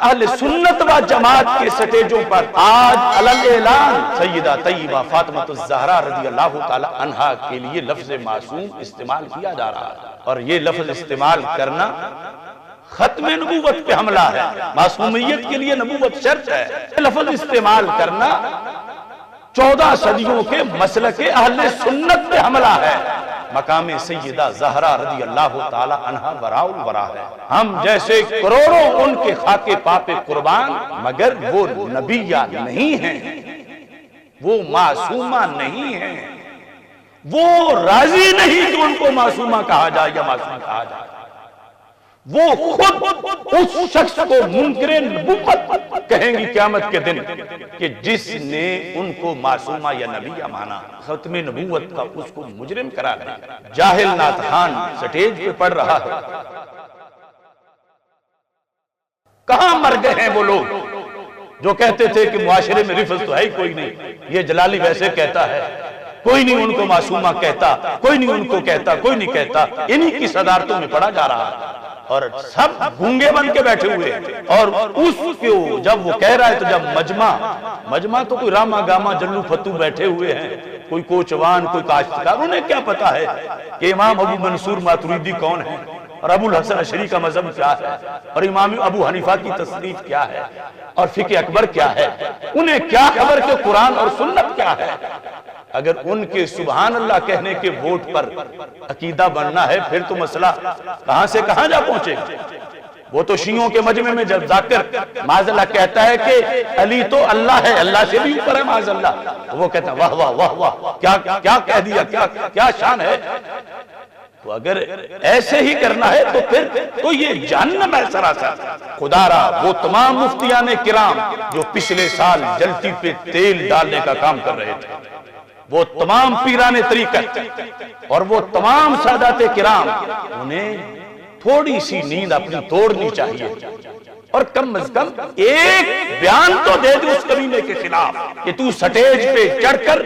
اہل سنت و جماعت کے سٹیجوں پر آج علل اعلان سیدہ طیبہ فاطمہ الزہرا رضی اللہ تعالی عنہا کے لیے لفظ معصوم استعمال کیا جا رہا ہے، اور یہ لفظ استعمال کرنا ختم نبوت پہ حملہ ہے۔ معصومیت کے لیے نبوت شرط ہے، لفظ استعمال کرنا 14 صدیوں کے مسلک اہل سنت پہ حملہ ہے۔ مقام سیدہ زہرا رضی اللہ تعالی عنہا وراء الورا ہے، ہم جیسے کروڑوں ان کے خاک پاپ قربان، مگر وہ نبیہ نہیں ہیں، وہ معصومہ نہیں ہیں، وہ راضی نہیں کہ ان کو معصومہ کہا جائے یا معصوم کہا جائے۔ وہ خود اس شخص کو منکر نبوت کہیں گی قیامت کے دن کہ جس نے ان کو معصومہ یا نبیہ مانا، ختم نبوت کا اس کو مجرم قرار دیا۔ جاہل نعت خان سٹیج پہ پڑھ رہا ہے، کہاں مر گئے ہیں وہ لوگ جو کہتے تھے کہ معاشرے میں رفض تو ہے ہی کوئی نہیں، یہ جلالی ویسے کہتا ہے، کوئی نہیں ان کو معصومہ کہتا، کوئی نہیں ان کو کہتا، کوئی نہیں کہتا۔ انہی کی صدارتوں میں پڑھا جا رہا ہے، اور سب گونگے بن کے بیٹھے ہوئے، اور اس کو جب وہ کہہ رہا ہے تو جب مجمع تو کوئی راما گاما جلو فتو بیٹھے ہوئے ہیں، کوئی کوچوان، کوئی کاشتکار، انہیں کیا پتا ہے کہ امام ابو منصور ماتریدی کون ہے، اور ابو الحسن اشعری کا مذہب کیا ہے، اور امام ابو حنیفہ کی تصنیف کیا ہے، اور فقہ اکبر کیا ہے، انہیں کیا خبر کہ قرآن اور سنت کیا ہے۔ اگر ان کے سبحان اللہ کہنے کے ووٹ پر عقیدہ بننا ہے، پھر تو مسئلہ کہاں سے کہاں جا پہنچے گا۔ وہ تو شیعوں کے مجمع میں جب ذاکر معاذ اللہ کہتا ہے کہ علی تو اللہ ہے، اللہ سے بھی اوپر ہے معاذ اللہ، وہ کہتا ہے واہ واہ واہ واہ، کیا کہہ دیا، کیا شان ہے۔ تو اگر ایسے ہی کرنا ہے تو پھر تو یہ جہنم ہے سراسر۔ خدا را وہ تمام مفتیان کرام جو پچھلے سال جلتی پہ تیل ڈالنے کا کام کر رہے تھے، وہ تمام پیران طریقت اور وہ تمام سادات کرام، انہیں تھوڑی سی نیند اپنی توڑنی چاہیے، اور کم از کم ایک بیان تو دے دے اس کمینے کے خلاف کہ تو سٹیج پہ چڑھ کر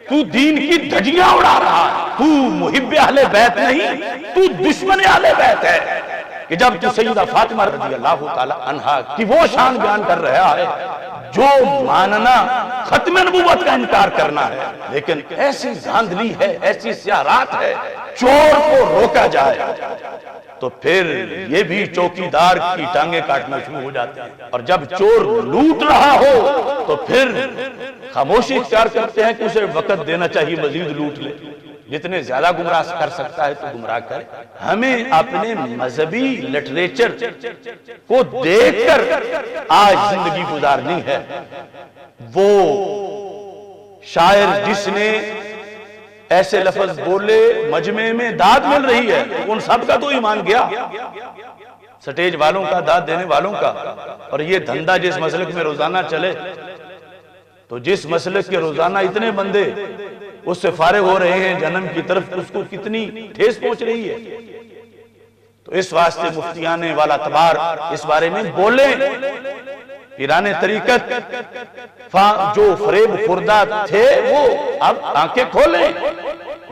تو دین کی دھجیاں اڑا رہا ہے، تو محب اہل بیت نہیں، تو دشمن اہل بیت ہے، کہ جب تو سیدہ فاطمہ رضی اللہ تعالی عنہا کی وہ شان بیان کر رہا ہے جو ماننا ختم نبوت کا انکار کرنا ہے، لیکن ایسی دھاندلی ہے، ایسی سیاحت ہے، چور کو روکا جائے تو پھر یہ بھی چوکیدار کی ٹانگیں کاٹنا شروع ہو جاتے ہیں، اور جب چور لوٹ رہا ہو تو پھر خاموشی اختیار کرتے ہیں کہ اسے وقت دینا چاہیے مزید لوٹ لے، جتنے زیادہ گمراہ کر سکتا ہے تو گمراہ کرے۔ ہمیں اپنے مذہبی لٹریچر کو دیکھ کر آج زندگی گزارنی ہے۔ وہ شاعر جس نے ایسے لفظ بولے مجمع میں داد مل رہی ہے، ان سب کا تو ایمان گیا، سٹیج والوں کا، داد دینے والوں کا۔ اور یہ دھندا جس مسلک میں روزانہ چلے، تو جس مسلک کے روزانہ اتنے بندے اس سے فارغ ہو رہے ہیں جہنم کی طرف، اس کو کتنی ٹھیس پہنچ رہی ہے۔ تو اس واسطے مفتیان والا تبار اس بارے میں بولیں۔ پیران طریقت جو فریب خوردہ تھے وہ اب آنکھیں کھولیں،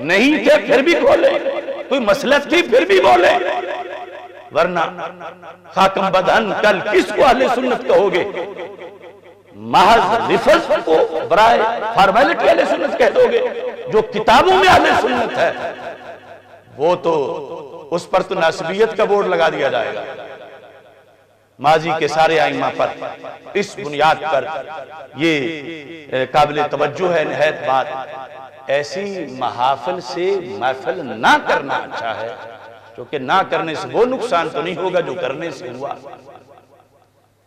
نہیں تھے پھر بھی کھولیں، کوئی مسلط تھی پھر بھی بولیں، ورنہ خاکم بدہن کل کس کو اہل سنت کہو گے؟ محض رفض کو برائے فارمیلٹی اہل سنت کہہ دو گے؟ جو کتابوں میں اہل سنت ہے وہ تو اس پر تو ناسبیت کا بورڈ لگا دیا جائے گا۔ ماضی کے سارے ائمہ پر اس بنیاد پر یہ قابل توجہ ہے نہایت بات، ایسی محافل سے محفل نہ کرنا اچھا ہے، کیونکہ نہ کرنے سے وہ نقصان تو نہیں ہوگا جو کرنے سے ہوا۔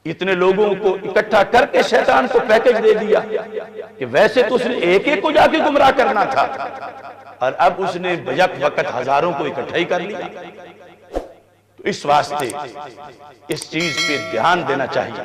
اتنے لوگوں کو اکٹھا کر کے شیطان کو پیکج دے دیا کہ ویسے تو اس نے ایک ایک کو جا کے گمراہ کرنا تھا، اور اب اس نے بیک وقت ہزاروں کو اکٹھا ہی کر لیا۔ تو اس واسطے اس چیز پہ دھیان دینا چاہیے۔